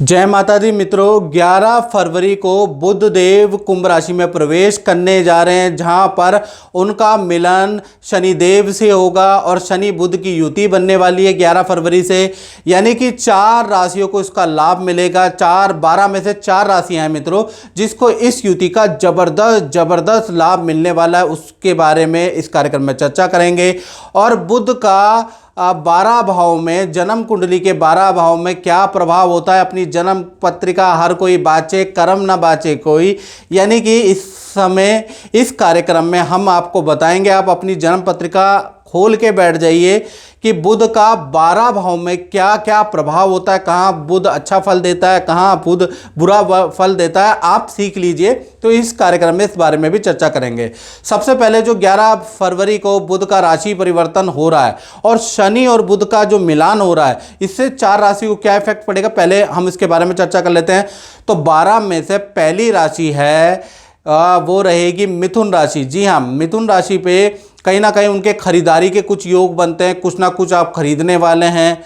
जय माता दी मित्रों, 11 फरवरी को बुध देव कुंभ राशि में प्रवेश करने जा रहे हैं, जहां पर उनका मिलन शनिदेव से होगा और शनि बुध की युति बनने वाली है 11 फरवरी से। यानी कि 4 राशियों को इसका लाभ मिलेगा। 12 में से 4 राशियां हैं मित्रों जिसको इस युति का जबरदस्त लाभ मिलने वाला है। उसके बारे में इस कार्यक्रम में चर्चा करेंगे। और बुध का 12 भाव में, जन्म कुंडली के 12 भाव में क्या प्रभाव होता है, अपनी जन्म पत्रिका हर कोई बाचे, कर्म ना बाचे कोई। यानी कि इस समय इस कार्यक्रम में हम आपको बताएंगे, आप अपनी जन्म पत्रिका खोल के बैठ जाइए कि बुध का 12 भाव में क्या क्या प्रभाव होता है, कहाँ बुध अच्छा फल देता है, कहाँ बुध बुरा फल देता है, आप सीख लीजिए। तो इस कार्यक्रम में इस बारे में भी चर्चा करेंगे। सबसे पहले जो 11 फरवरी को बुध का राशि परिवर्तन हो रहा है और शनि और बुध का जो मिलान हो रहा है, इससे 4 राशि को क्या इफेक्ट पड़ेगा, पहले हम इसके बारे में चर्चा कर लेते हैं। तो 12 में से पहली राशि है वो रहेगी मिथुन राशि। जी हाँ, मिथुन राशि पे कहीं ना कहीं उनके खरीदारी के कुछ योग बनते हैं, कुछ ना कुछ आप खरीदने वाले हैं।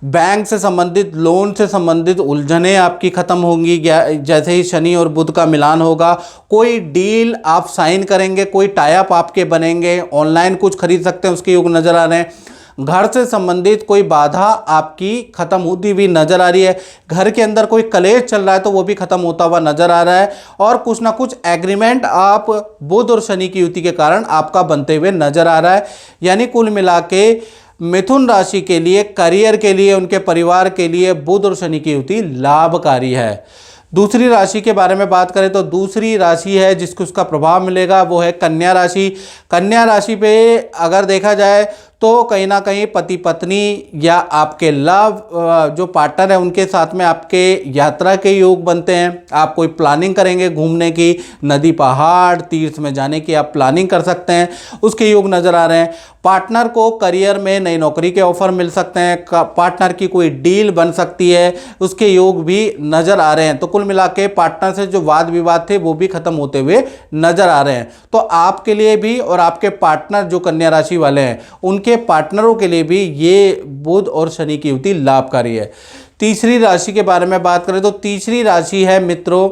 बैंक से संबंधित, लोन से संबंधित उलझनें आपकी खत्म होंगी जैसे ही शनि और बुध का मिलान होगा। कोई डील आप साइन करेंगे, कोई टाई अप आपके बनेंगे, ऑनलाइन कुछ खरीद सकते हैं उसके योग नजर आ रहे हैं। घर से संबंधित कोई बाधा आपकी खत्म होती हुई नजर आ रही है। घर के अंदर कोई कलेश चल रहा है तो वो भी खत्म होता हुआ नजर आ रहा है। और कुछ ना कुछ एग्रीमेंट आप बुध और शनि की युति के कारण आपका बनते हुए नजर आ रहा है। यानी कुल मिला के मिथुन राशि के लिए, करियर के लिए, उनके परिवार के लिए बुध और शनि की युति लाभकारी है। दूसरी राशि के बारे में बात करें तो दूसरी राशि है जिसको उसका प्रभाव मिलेगा वो है कन्या राशि। कन्या राशि पे अगर देखा जाए तो कहीं ना कहीं पति पत्नी या आपके लव जो पार्टनर है उनके साथ में आपके यात्रा के योग बनते हैं। आप कोई प्लानिंग करेंगे घूमने की, नदी पहाड़ तीर्थ में जाने की आप प्लानिंग कर सकते हैं, उसके योग नज़र आ रहे हैं। पार्टनर को करियर में नई नौकरी के ऑफर मिल सकते हैं, पार्टनर की कोई डील बन सकती है, उसके योग भी नज़र आ रहे हैं। तो कुल मिला के पार्टनर से जो वाद विवाद थे वो भी खत्म होते हुए नज़र आ रहे हैं। तो आपके लिए भी और आपके पार्टनर जो कन्या राशि वाले हैं उनके पार्टनरों के लिए भी ये बुध और शनि की युति लाभकारी है। तीसरी राशि के बारे में बात करें तो तीसरी राशि है मित्रों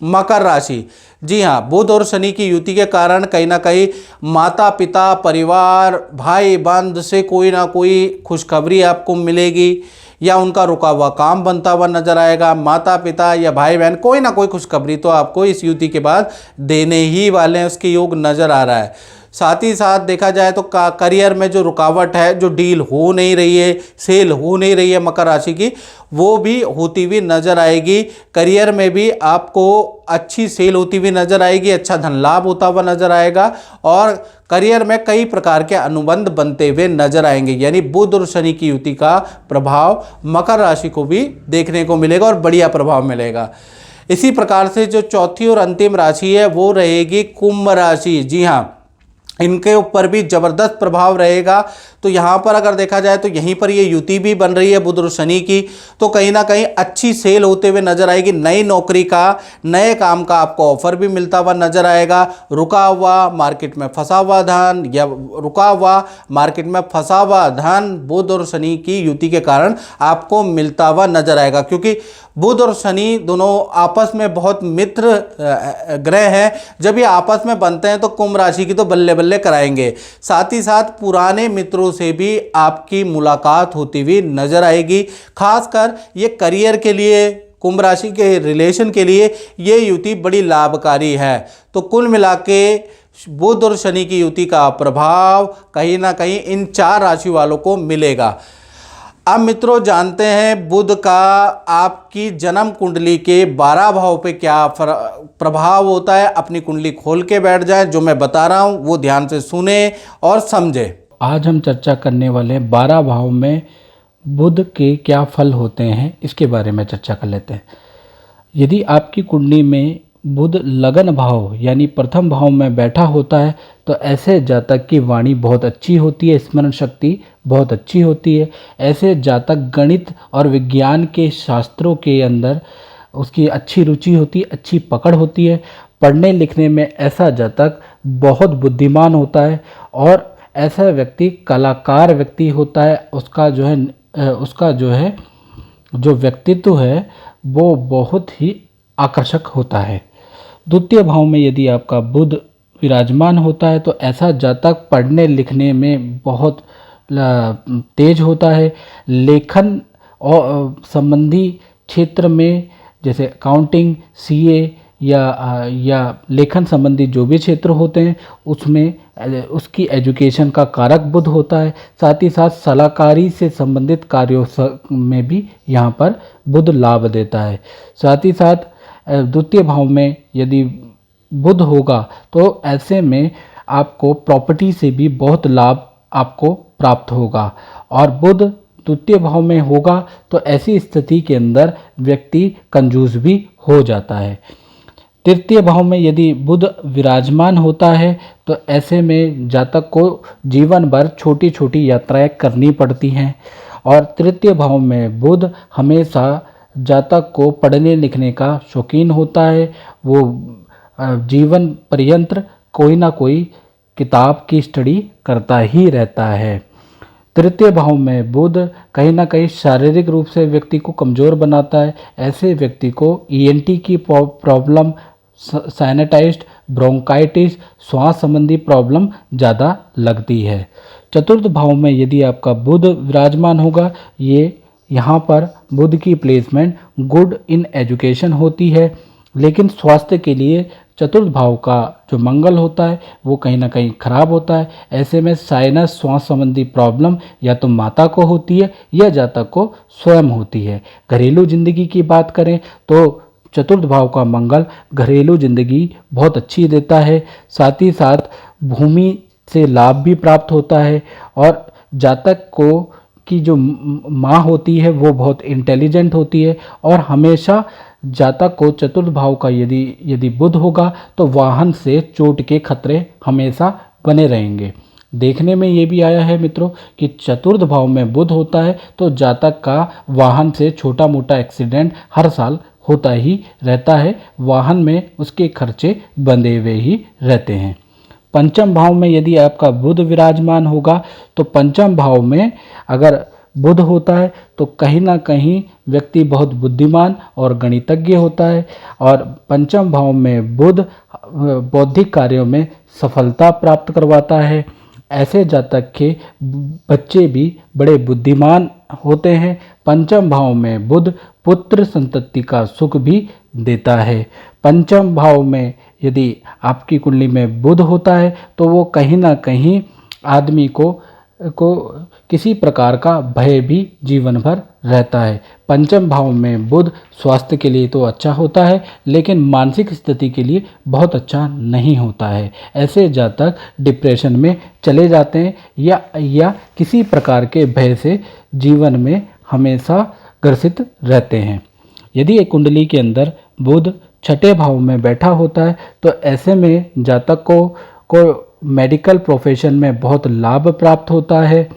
मकर राशि। जी हाँ, बुध और शनि की युति के कारण कहीं ना कहीं माता पिता, परिवार, भाई बंध से कोई ना कोई खुशखबरी आपको मिलेगी या उनका रुका हुआ काम बनता हुआ नजर आएगा। माता पिता या भाई बहन कोई ना कोई खुशखबरी तो आपको इस युति के बाद देने ही वाले हैं, उसके योग नजर आ रहा है। साथ ही साथ देखा जाए तो करियर में जो रुकावट है, जो डील हो नहीं रही है, सेल हो नहीं रही है मकर राशि की, वो भी होती हुई नजर आएगी। करियर में भी आपको अच्छी सेल होती हुई नजर आएगी, अच्छा धन लाभ होता हुआ नजर आएगा और करियर में कई प्रकार के अनुबंध बनते हुए नजर आएंगे। यानी बुध और शनि की युति का प्रभाव मकर राशि को भी देखने को मिलेगा और बढ़िया प्रभाव मिलेगा। इसी प्रकार से जो चौथी और अंतिम राशि है वो रहेगी कुंभ राशि। जी हाँ, इनके ऊपर भी जबरदस्त प्रभाव रहेगा। तो यहाँ पर अगर देखा जाए तो यहीं पर ये युति भी बन रही है बुध और शनि की, तो कहीं ना कहीं अच्छी सेल होते हुए नजर आएगी। नई नौकरी का, नए काम का आपको ऑफर भी मिलता हुआ नजर आएगा। रुका हुआ मार्केट में फंसा हुआ धन या रुका हुआ मार्केट में फंसा हुआ धन बुध और शनि की युति के कारण आपको मिलता हुआ नजर आएगा, क्योंकि बुध और शनि दोनों आपस में बहुत मित्र ग्रह हैं। जब ये आपस में बनते हैं तो कुंभ राशि की तो बल्ले बल्ले कराएंगे। साथ ही साथ पुराने मित्रों से भी आपकी मुलाकात होती हुई नजर आएगी। खासकर ये करियर के लिए, कुंभ राशि के रिलेशन के लिए ये युति बड़ी लाभकारी है। तो कुल मिला के बुध और शनि की युति का प्रभाव कहीं ना कहीं इन 4 राशि वालों को मिलेगा। अब मित्रों जानते हैं बुध का आपकी जन्म कुंडली के 12 भाव पे क्या प्रभाव होता है। अपनी कुंडली खोल के बैठ जाएं, जो मैं बता रहा हूं वो ध्यान से सुने और समझे। आज हम चर्चा करने वाले 12 भाव में बुध के क्या फल होते हैं इसके बारे में चर्चा कर लेते हैं। यदि आपकी कुंडली में बुध लगन भाव यानी प्रथम भाव में बैठा होता है तो ऐसे जातक की वाणी बहुत अच्छी होती है, स्मरण शक्ति बहुत अच्छी होती है। ऐसे जातक गणित और विज्ञान के शास्त्रों के अंदर उसकी अच्छी रुचि होती है, अच्छी पकड़ होती है। पढ़ने लिखने में ऐसा जातक बहुत बुद्धिमान होता है और ऐसा व्यक्ति कलाकार व्यक्ति होता है। उसका जो है जो व्यक्तित्व है वो बहुत ही आकर्षक होता है। द्वितीय भाव में यदि आपका बुध विराजमान होता है तो ऐसा जातक पढ़ने लिखने में बहुत तेज होता है। लेखन और संबंधी क्षेत्र में जैसे अकाउंटिंग, सीए या लेखन संबंधी जो भी क्षेत्र होते हैं उसमें उसकी एजुकेशन का कारक बुध होता है। साथ ही साथ सलाहकारी से संबंधित कार्यों में भी यहाँ पर बुध लाभ देता है। साथ ही साथ द्वितीय भाव में यदि बुध होगा तो ऐसे में आपको प्रॉपर्टी से भी बहुत लाभ आपको प्राप्त होगा। और बुध द्वितीय भाव में होगा तो ऐसी स्थिति के अंदर व्यक्ति कंजूस भी हो जाता है। तृतीय भाव में यदि बुध विराजमान होता है तो ऐसे में जातक को जीवन भर छोटी छोटी यात्राएं करनी पड़ती हैं। और तृतीय भाव में बुध हमेशा जातक को पढ़ने लिखने का शौकीन होता है। वो जीवन पर्यंत कोई ना कोई किताब की स्टडी करता ही रहता है। तृतीय भाव में बुध कहीं ना कहीं शारीरिक रूप से व्यक्ति को कमज़ोर बनाता है। ऐसे व्यक्ति को ईएनटी की प्रॉब्लम, साइनसाइटिस, ब्रोंकाइटिस, श्वास संबंधी प्रॉब्लम ज़्यादा लगती है। चतुर्थ भाव में यदि आपका बुध विराजमान होगा, ये यहाँ पर बुध की प्लेसमेंट गुड इन एजुकेशन होती है, लेकिन स्वास्थ्य के लिए चतुर्थ भाव का जो मंगल होता है वो कहीं ना कहीं खराब होता है। ऐसे में साइनस, श्वास संबंधी प्रॉब्लम या तो माता को होती है या जातक को स्वयं होती है। घरेलू जिंदगी की बात करें तो चतुर्थ भाव का मंगल घरेलू जिंदगी बहुत अच्छी देता है। साथ ही साथ भूमि से लाभ भी प्राप्त होता है। और जातक को की जो माँ होती है वो बहुत इंटेलिजेंट होती है। और हमेशा जातक को चतुर्थ भाव का यदि बुध होगा तो वाहन से चोट के खतरे हमेशा बने रहेंगे। देखने में ये भी आया है मित्रों कि चतुर्थ भाव में बुध होता है तो जातक का वाहन से छोटा मोटा एक्सीडेंट हर साल होता ही रहता है। वाहन में उसके खर्चे बंधे हुए ही रहते हैं। पंचम भाव में यदि आपका बुध विराजमान होगा तो पंचम भाव में अगर बुध होता है तो कहीं ना कहीं व्यक्ति बहुत बुद्धिमान और गणितज्ञ होता है। और पंचम भाव में बुध बौद्धिक कार्यों में सफलता प्राप्त करवाता है। ऐसे जातक के बच्चे भी बड़े बुद्धिमान होते हैं। पंचम भाव में बुध पुत्र संतति का सुख भी देता है। पंचम भाव में यदि आपकी कुंडली में बुध होता है तो वो कहीं ना कहीं आदमी को किसी प्रकार का भय भी जीवन भर रहता है। पंचम भाव में बुध स्वास्थ्य के लिए तो अच्छा होता है लेकिन मानसिक स्थिति के लिए बहुत अच्छा नहीं होता है। ऐसे जातक डिप्रेशन में चले जाते हैं या किसी प्रकार के भय से जीवन में हमेशा ग्रसित रहते हैं। यदि एक कुंडली के अंदर बुध छठे भाव में बैठा होता है तो ऐसे में जातक को मेडिकल प्रोफेशन में बहुत लाभ प्राप्त होता है।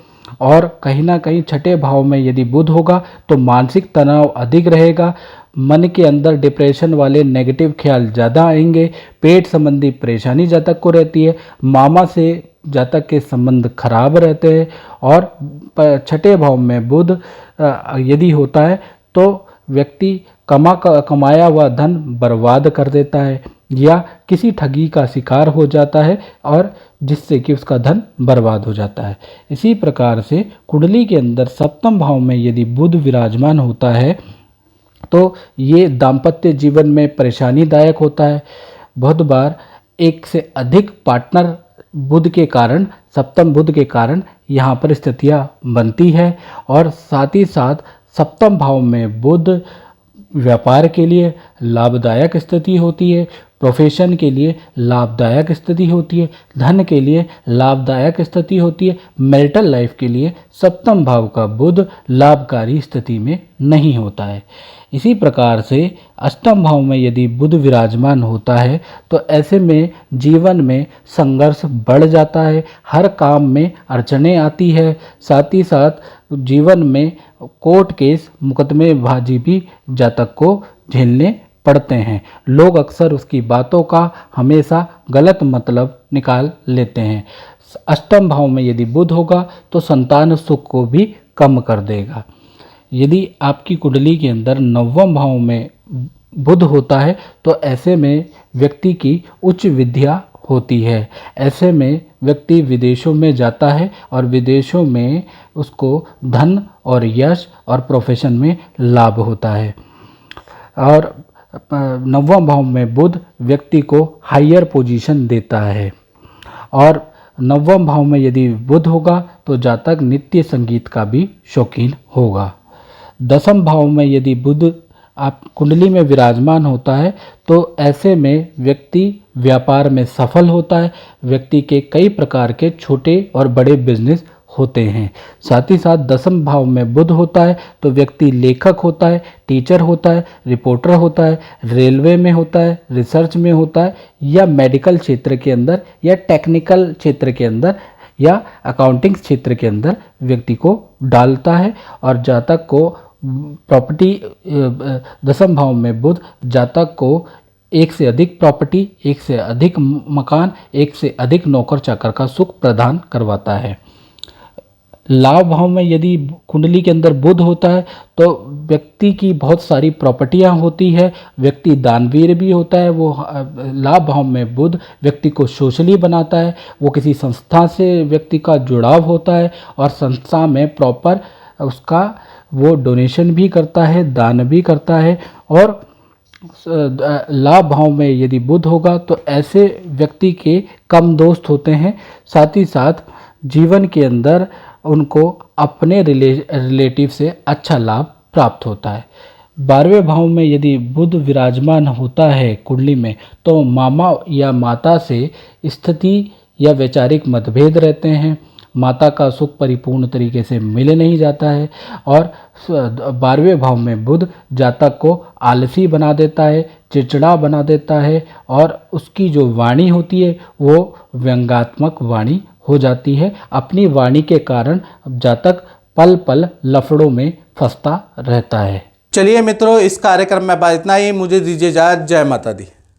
और कहीं ना कहीं छठे भाव में यदि बुध होगा तो मानसिक तनाव अधिक रहेगा। मन के अंदर डिप्रेशन वाले नेगेटिव ख्याल ज़्यादा आएंगे। पेट संबंधी परेशानी जातक को रहती है। मामा से जातक के संबंध खराब रहते हैं। और छठे भाव में बुध यदि होता है तो व्यक्ति कमाया हुआ धन बर्बाद कर देता है या किसी ठगी का शिकार हो जाता है और जिससे कि उसका धन बर्बाद हो जाता है। इसी प्रकार से कुंडली के अंदर सप्तम भाव में यदि बुध विराजमान होता है तो ये दाम्पत्य जीवन में परेशानीदायक होता है। बहुत बार एक से अधिक पार्टनर बुध के कारण, सप्तम बुध के कारण यहाँ पर स्थितियाँ बनती है। और साथ ही साथ सप्तम भाव में बुध व्यापार के लिए लाभदायक स्थिति होती है, प्रोफेशन के लिए लाभदायक स्थिति होती है, धन के लिए लाभदायक स्थिति होती है। मैरिटल लाइफ के लिए सप्तम भाव का बुध लाभकारी स्थिति में नहीं होता है। इसी प्रकार से अष्टम भाव में यदि बुध विराजमान होता है तो ऐसे में जीवन में संघर्ष बढ़ जाता है। हर काम में अड़चनें आती है। साथ ही साथ जीवन में कोर्ट केस, मुकदमेबाजी भी जातक को झेलने पड़ते हैं। लोग अक्सर उसकी बातों का हमेशा गलत मतलब निकाल लेते हैं। अष्टम भाव में यदि बुध होगा तो संतान सुख को भी कम कर देगा। यदि आपकी कुंडली के अंदर 9वें भाव में बुध होता है तो ऐसे में व्यक्ति की उच्च विद्या होती है। ऐसे में व्यक्ति विदेशों में जाता है और विदेशों में उसको धन और यश और प्रोफेशन में लाभ होता है। और 9वां भाव में बुध व्यक्ति को हायर पोजीशन देता है। और 9वां भाव में यदि बुध होगा तो जातक नित्य संगीत का भी शौकीन होगा। 10वें भाव में यदि बुध आप कुंडली में विराजमान होता है तो ऐसे में व्यक्ति व्यापार में सफल होता है। व्यक्ति के कई प्रकार के छोटे और बड़े बिजनेस होते हैं। साथ ही साथ 10वें भाव में बुध होता है तो व्यक्ति लेखक होता है, टीचर होता है, रिपोर्टर होता है, रेलवे में होता है, रिसर्च में होता है, या मेडिकल क्षेत्र के अंदर, या टेक्निकल क्षेत्र के अंदर, या अकाउंटिंग क्षेत्र के अंदर व्यक्ति को डालता है। और जातक को प्रॉपर्टी 10वें भाव में बुध जातक को एक से अधिक प्रॉपर्टी, एक से अधिक मकान, एक से अधिक नौकर चाकर का सुख प्रदान करवाता है। लाभ भाव में यदि कुंडली के अंदर बुध होता है तो व्यक्ति की बहुत सारी प्रॉपर्टियां होती है। व्यक्ति दानवीर भी होता है। वो लाभ भाव में बुध व्यक्ति को सोशली बनाता है। वो किसी संस्था से व्यक्ति का जुड़ाव होता है और संस्था में प्रॉपर उसका वो डोनेशन भी करता है, दान भी करता है। और लाभ भाव में यदि बुध होगा तो ऐसे व्यक्ति के कम दोस्त होते हैं। साथ ही साथ जीवन के अंदर उनको अपने रिलेटिव से अच्छा लाभ प्राप्त होता है। 12वें भाव में यदि बुध विराजमान होता है कुंडली में तो मामा या माता से स्थिति या वैचारिक मतभेद रहते हैं। माता का सुख परिपूर्ण तरीके से मिल नहीं जाता है। और 12वें भाव में बुध जातक को आलसी बना देता है, चिड़चिड़ा बना देता है और उसकी जो वाणी होती है वो व्यंग्यात्मक वाणी हो जाती है। अपनी वाणी के कारण जातक पल पल लफड़ों में फंसता रहता है। चलिए मित्रों, इस कार्यक्रम में बस इतना ही। मुझे दीजिए इजाज़त। जय माता दी।